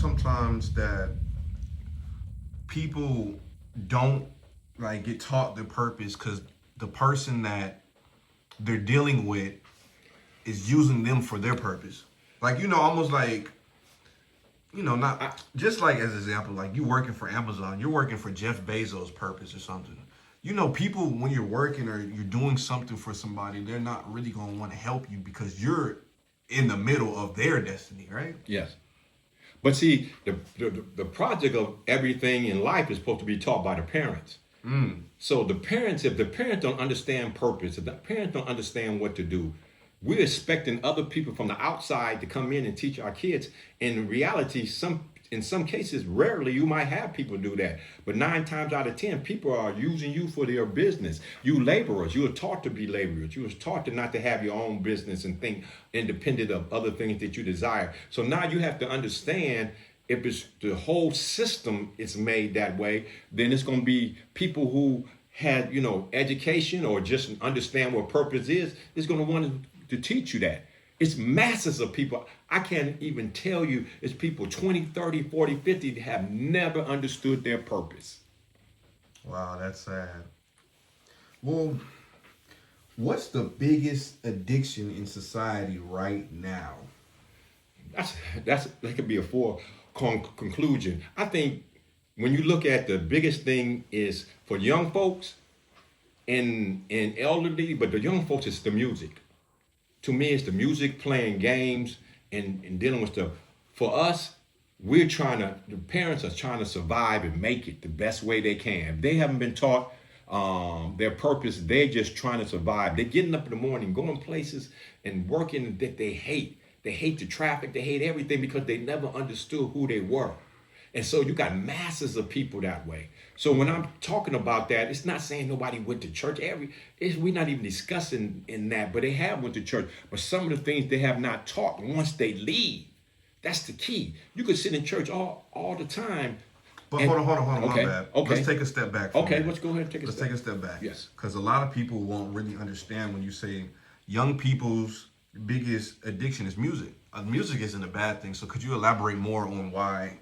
sometimes that people don't like get taught their purpose because the person that they're dealing with is using them for their purpose. Like, almost like, not just like as an example, like you working for Amazon, you're working for Jeff Bezos' purpose or something. People, when you're working or you're doing something for somebody, they're not really going to want to help you because you're in the middle of their destiny, right? Yes. But see, the project of everything in life is supposed to be taught by the parents. So the parents, if the parents don't understand purpose, if the parents don't understand what to do, we're expecting other people from the outside to come in and teach our kids. In reality, in some cases, rarely you might have people do that. But 9 times out of 10, people are using you for their business. You laborers, you were taught to be laborers. You were taught to not to have your own business and think independent of other things that you desire. So now you have to understand, if it's the whole system is made that way, then it's going to be people who had, education or just understand what purpose is going to want to teach you that. It's masses of people. I can't even tell you, it's people 20, 30, 40, 50 that have never understood their purpose. Wow, that's sad. Well, what's the biggest addiction in society right now? That could be a conclusion. I think when you look at the biggest thing is for young folks and elderly, but the young folks is the music. To me, it's the music, playing games, and dealing with stuff. For us, the parents are trying to survive and make it the best way they can. If they haven't been taught their purpose, they're just trying to survive. They're getting up in the morning, going places and working that they hate. They hate the traffic, they hate everything because they never understood who they were. And so you got masses of people that way. So when I'm talking about that, it's not saying nobody went to church. We're not even discussing in that, but they have went to church. But some of the things they have not taught once they leave, that's the key. You could sit in church all the time. But hold on, okay, my bad. Okay. Let's take a step back. Okay, let's go ahead and take a step back. Yes. Because a lot of people won't really understand when you say young people's biggest addiction is music. Music isn't a bad thing. So could you elaborate more on why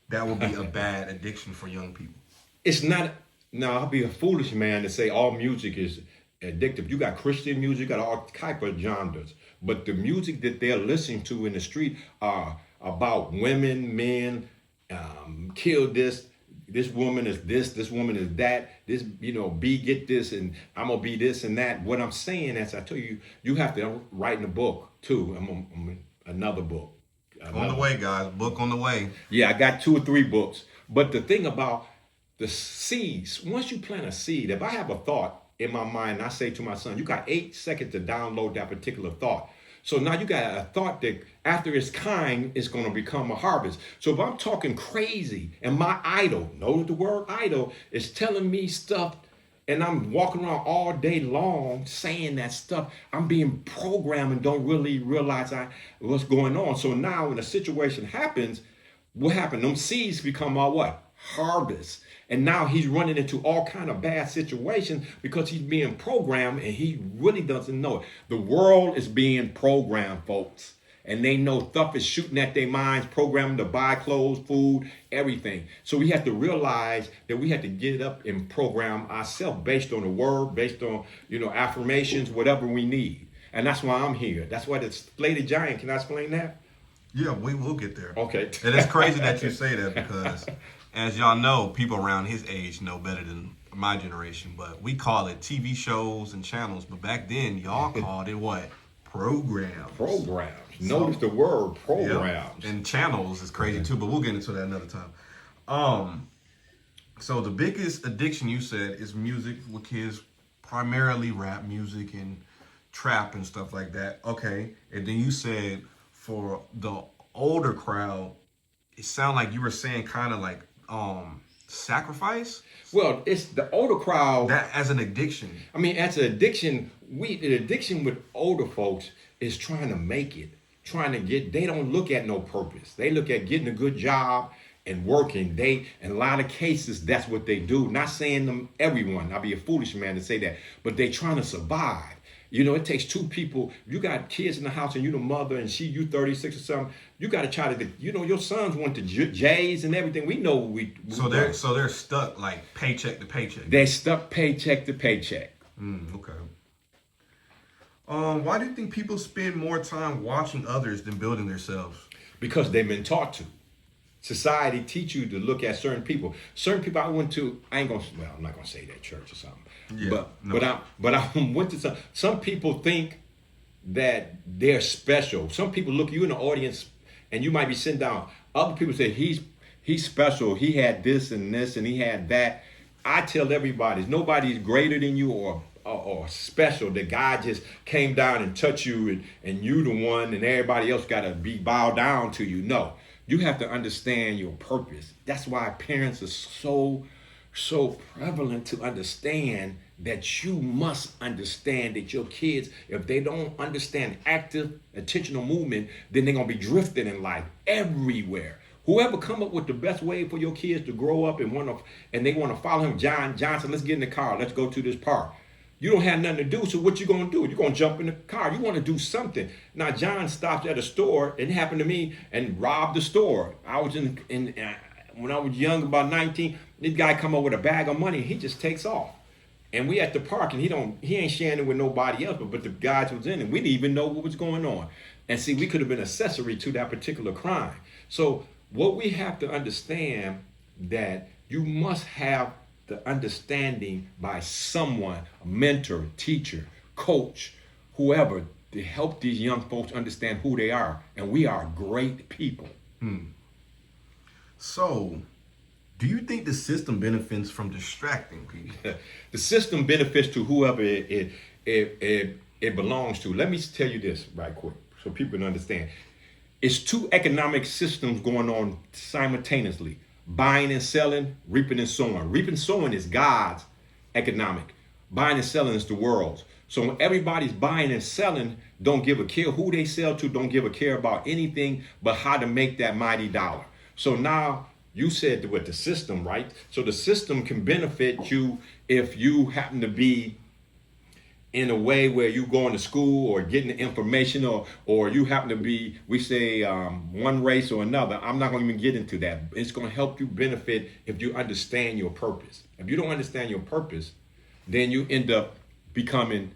that would be a bad addiction for young people? It's not. Now, I'll be a foolish man to say all music is addictive. You got Christian music, you got all type of genres. But the music that they're listening to in the street are about women, men, kill this woman is this woman is that, this, get this, and I'm going to be this and that. What I'm saying is, I tell you, you have to write in a book, too. I'm another book. On the way, guys. Book on the way. Yeah, I got 2 or 3 books. But the thing about the seeds, once you plant a seed, if I have a thought in my mind, I say to my son, you got 8 seconds to download that particular thought. So now you got a thought that after it's kind, it's going to become a harvest. So if I'm talking crazy and my idol, notice the word idol, is telling me stuff, and I'm walking around all day long saying that stuff, I'm being programmed and don't really realize what's going on. So now when a situation happens, what happened? Them seeds become our what? Harvest. And now he's running into all kind of bad situations because he's being programmed and he really doesn't know it. The world is being programmed, folks. And they know stuff is shooting at their minds, programming to buy clothes, food, everything. So we have to realize that we have to get up and program ourselves based on the word, based on, affirmations, whatever we need. And that's why I'm here. That's why the Lady Giant, can I explain that? Yeah, we will get there. Okay. And it's crazy that you say that because, as y'all know, people around his age know better than my generation. But we call it TV shows and channels. But back then, y'all called it what? Programs. Programs. Notice the word programs. Yep. And channels is crazy too, but we'll get into that another time. So the biggest addiction you said is music with kids, primarily rap music and trap and stuff like that. Okay. And then you said for the older crowd, it sounded like you were saying kind of like sacrifice. Well, it's the older crowd. That as an addiction. I mean, as an addiction, the addiction with older folks is trying to make it, they don't look at no purpose. They look at getting a good job and working. In a lot of cases, that's what they do. Not saying them everyone, I'll be a foolish man to say that, but they trying to survive. You know, it takes two people. You got kids in the house and you the mother and you 36 or something. You got to try to, you know, your sons went to J's and everything. We know So they're stuck like paycheck to paycheck. They're stuck paycheck to paycheck. Okay. Why do you think people spend more time watching others than building themselves? Because they've been taught to. Society teach you to look at certain people. Certain people I went to, I'm not gonna say that church or something. Yeah, But I went to some people think that they're special. Some people look you in the audience and you might be sitting down. Other people say he's special. He had this and this and he had that. I tell everybody, nobody's greater than you or special. The guy just came down and touched you and you the one and everybody else got to be bowed down to you. No, you have to understand your purpose. That's why parents are so prevalent to understand that you must understand that your kids, if they don't understand active attentional movement, then they're going to be drifting in life everywhere. Whoever come up with the best way for your kids to grow up and they want to follow him, John Johnson, let's get in the car, let's go to this park. You don't have nothing to do, so what you gonna do? You're gonna jump in the car. You want to do something. Now John stopped at a store. It happened to me and robbed the store. I was when I was young, about 19. This guy come up with a bag of money. And he just takes off. And we at the park, and he ain't sharing it with nobody else, but the guys was in it. We didn't even know what was going on. And see, we could have been accessory to that particular crime. So what we have to understand that you must have the understanding by someone, a mentor, teacher, coach, whoever, to help these young folks understand who they are. And we are great people. So, do you think the system benefits from distracting people? The system benefits to whoever it belongs to. Let me tell you this right quick so people can understand. It's two economic systems going on simultaneously. Buying and selling, reaping and sowing. Reaping and sowing is God's economic. Buying and selling is the world's. So when everybody's buying and selling, don't give a care who they sell to, don't give a care about anything but how to make that mighty dollar. So now you said with the system, right? So the system can benefit you if you happen to be in a way where you going to school or getting the information or you happen to be, we say one race or another. I'm not going to even get into that. It's going to help you benefit if you understand your purpose. If you don't understand your purpose, then you end up becoming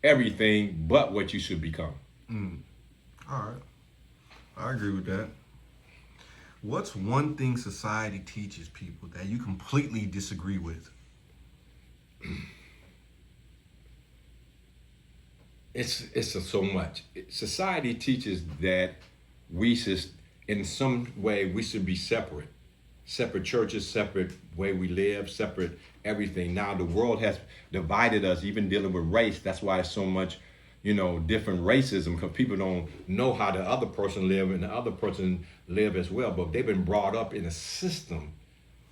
everything but what you should become. All right. I agree with that. What's one thing society teaches people that you completely disagree with? It's so much. Society teaches that we should, in some way, we should be separate. Separate churches, separate way we live, separate everything. Now the world has divided us, even dealing with race. That's why it's so much, different racism, because people don't know how the other person live and the other person live as well. But they've been brought up in a system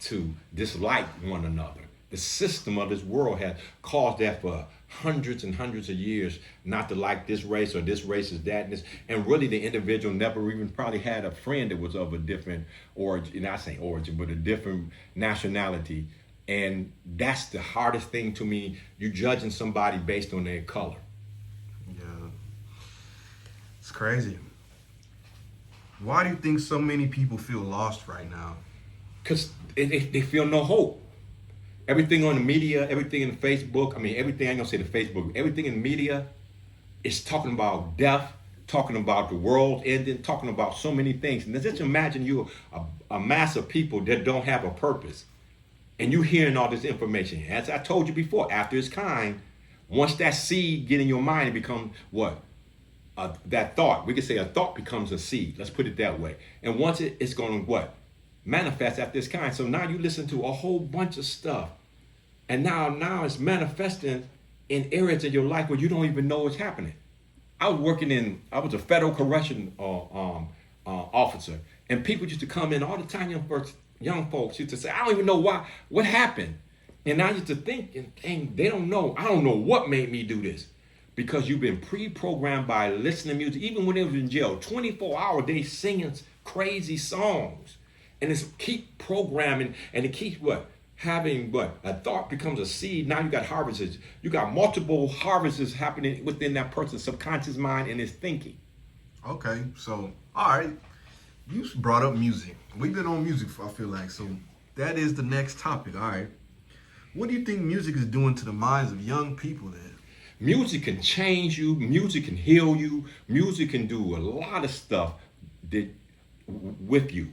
to dislike one another. The system of this world has caused that for hundreds and hundreds of years, not to like this race or this race is that. And really the individual never even probably had a friend that was of a different origin, not saying origin, but a different nationality. And that's the hardest thing to me. You judging somebody based on their color. Yeah. It's crazy. Why do you think so many people feel lost right now? Because they feel no hope. Everything on the media, everything in Facebook, everything, I ain't gonna say the Facebook, everything in the media is talking about death, talking about the world ending, talking about so many things. And just imagine you a mass of people that don't have a purpose and you hearing all this information. As I told you before, after it's kind, once that seed get in your mind, it becomes what? That thought. We could say a thought becomes a seed. Let's put it that way. And once it's going to what? Manifest after this kind. So now you listen to a whole bunch of stuff, and now it's manifesting in areas of your life where you don't even know what's happening. I was a federal correction officer, and people used to come in all the time. Young folks used to say, "I don't even know why. What happened?" And I used to think, and they don't know. I don't know what made me do this, because you've been pre-programmed by listening to music. Even when they was in jail, 24 hours they singing crazy songs. And it's keep programming, and it keeps what? having what a thought becomes a seed. Now you got harvests. You got multiple harvests happening within that person's subconscious mind and his thinking. Okay, so all right, you brought up music. We've been on music, I feel like, so that is the next topic. All right, what do you think music is doing to the minds of young people then? Music can change you. Music can heal you. Music can do a lot of stuff that, with you.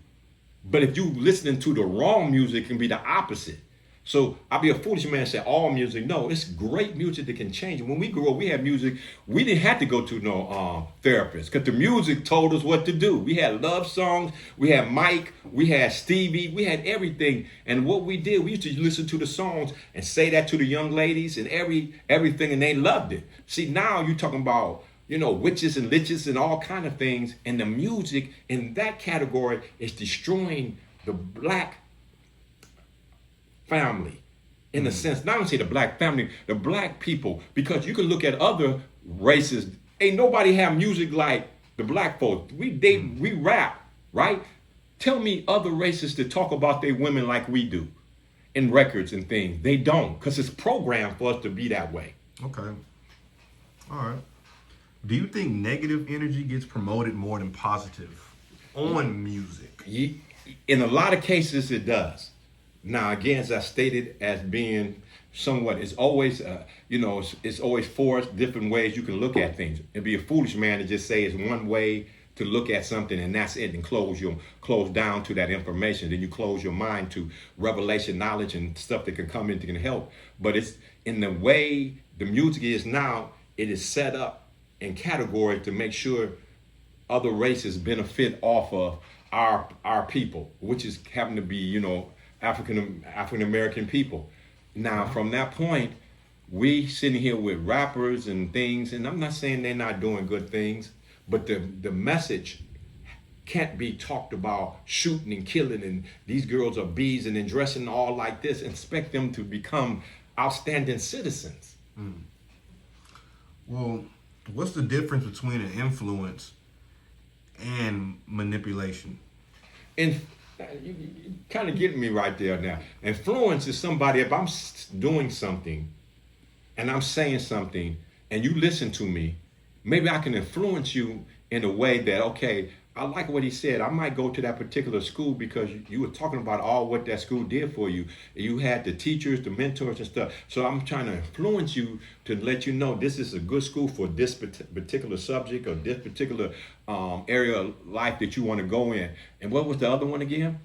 But if you listening to the wrong music, it can be the opposite. So I'll be a foolish man and say all music. No, it's great music that can change. When we grew up, we had music. We didn't have to go to no therapist because the music told us what to do. We had love songs. We had Mike. We had Stevie. We had everything. And what we did, we used to listen to the songs and say that to the young ladies and everything, and they loved it. See, now you're talking about, you know, witches and liches and all kind of things. And the music in that category is destroying the black family. In a sense, not only say the black family, the black people, because you can look at other races. Ain't nobody have music like the black folks. We rap, right? Tell me other races that talk about their women like we do in records and things. They don't, because it's programmed for us to be that way. Okay, all right. Do you think negative energy gets promoted more than positive on music? In a lot of cases, it does. Now, again, as I stated, as being somewhat, it's always, it's always four different ways you can look at things. It'd be a foolish man to just say it's one way to look at something and that's it, and close down to that information. Then you close your mind to revelation, knowledge, and stuff that can come in that can help. But it's in the way the music is now, it is set up in categories to make sure other races benefit off of our people, which is happen to be, African American people. Now, from that point, we sitting here with rappers and things, and I'm not saying they're not doing good things, but the message can't be talked about shooting and killing, and these girls are bees and then dressing all like this, and expect them to become outstanding citizens. Well, what's the difference between an influence and manipulation? And you kind of getting me right there now. Influence is somebody, if I'm doing something and I'm saying something and you listen to me, maybe I can influence you in a way that, okay, I like what he said. I might go to that particular school because you were talking about all what that school did for you. You had the teachers, the mentors and stuff. So I'm trying to influence you to let you know this is a good school for this particular subject or this particular area of life that you want to go in. And what was the other one again?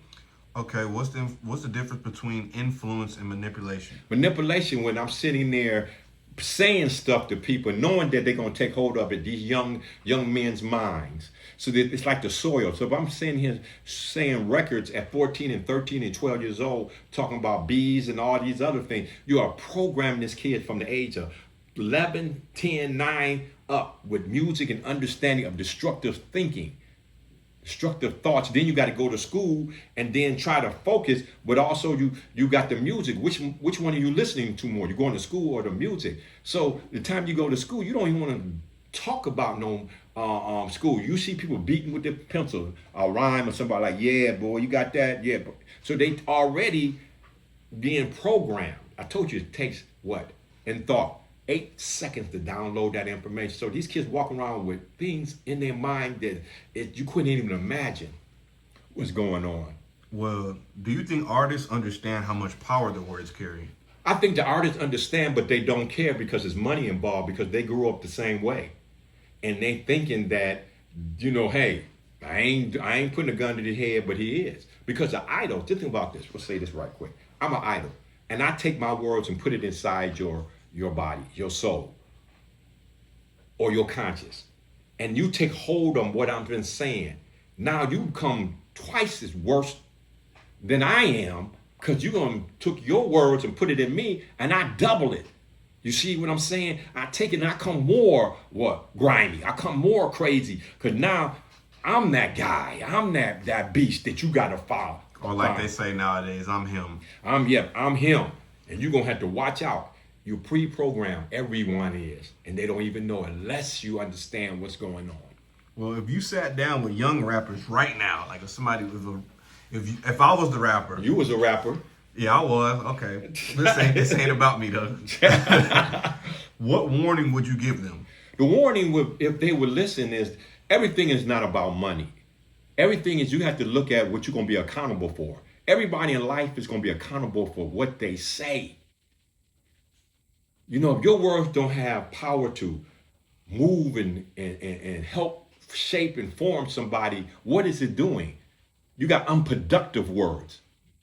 Okay, what's the difference between influence and manipulation? Manipulation, when I'm sitting there saying stuff to people, knowing that they're going to take hold of it, these young men's minds. So that it's like the soil. So if I'm sitting here saying records at 14 and 13 and 12 years old, talking about bees and all these other things, you are programming this kid from the age of 11, 10, 9 up with music and understanding of destructive thinking, destructive thoughts. Then you got to go to school and then try to focus, but also you got the music. Which one are you listening to more? You going to school or the music? So the time you go to school, you don't even want to talk about no school. You see people beating with their pencil, a rhyme or somebody like, yeah, boy, you got that? Yeah. So they already being programmed. I told you it takes what? In thought, 8 seconds to download that information. So these kids walk around with things in their mind that you couldn't even imagine what's going on. Well, do you think artists understand how much power the words carry? I think the artists understand, but they don't care because there's money involved, because they grew up the same way. And they thinking that, hey, I ain't putting a gun to his head, but he is. Because the idol, just think about this. We'll say this right quick. I'm an idol. And I take my words and put it inside your body, your soul, or your conscious. And you take hold on what I've been saying. Now you become twice as worse than I am, because you're going to took your words and put it in me, and I double it. You see what I'm saying? I take it and I come more, grimy. I come more crazy, because now I'm that guy. I'm that beast that you got to follow. Or like they say nowadays, I'm him. I'm him. And you're going to have to watch out. You're pre-programmed. Everyone is. And they don't even know unless you understand what's going on. Well, if you sat down with young rappers right now, like if somebody was if I was the rapper. You was a rapper. Yeah, I was. Okay. This ain't about me though. What warning would you give them? The warning would, if they would listen, is everything is not about money. Everything is you have to look at what you're going to be accountable for. Everybody in life is going to be accountable for what they say. You know, if your words don't have power to move and help shape and form somebody, what is it doing? You got unproductive words.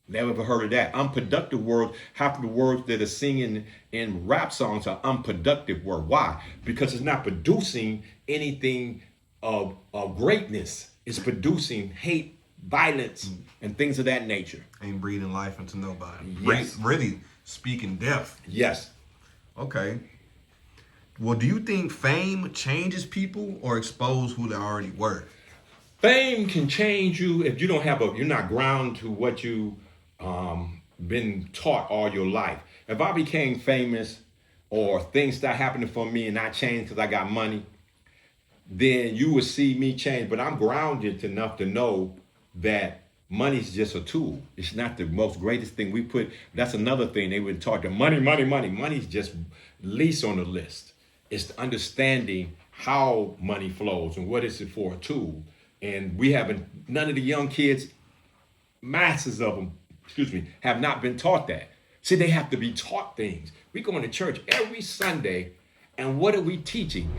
Never heard of that. Unproductive words. Half of the words that are singing in rap songs are unproductive words. Why? Because it's not producing anything of greatness. It's producing hate, violence, and things of that nature. Ain't breathing life into nobody. Yes. Really speaking death. Yes. Okay. Well, do you think fame changes people or expose who they already were? Fame can change you if you don't have you're not grounded to what you been taught all your life. If I became famous or things start happening for me and I changed because I got money, then you would see me change. But I'm grounded enough to know that money's just a tool. It's not the most greatest thing we put. That's another thing they would talk to money. Money's just least on the list. It's understanding how money flows and what is it for a tool. And we haven't, none of the young kids, masses of them, have not been taught that. See, they have to be taught things. We go into church every Sunday, and what are we teaching?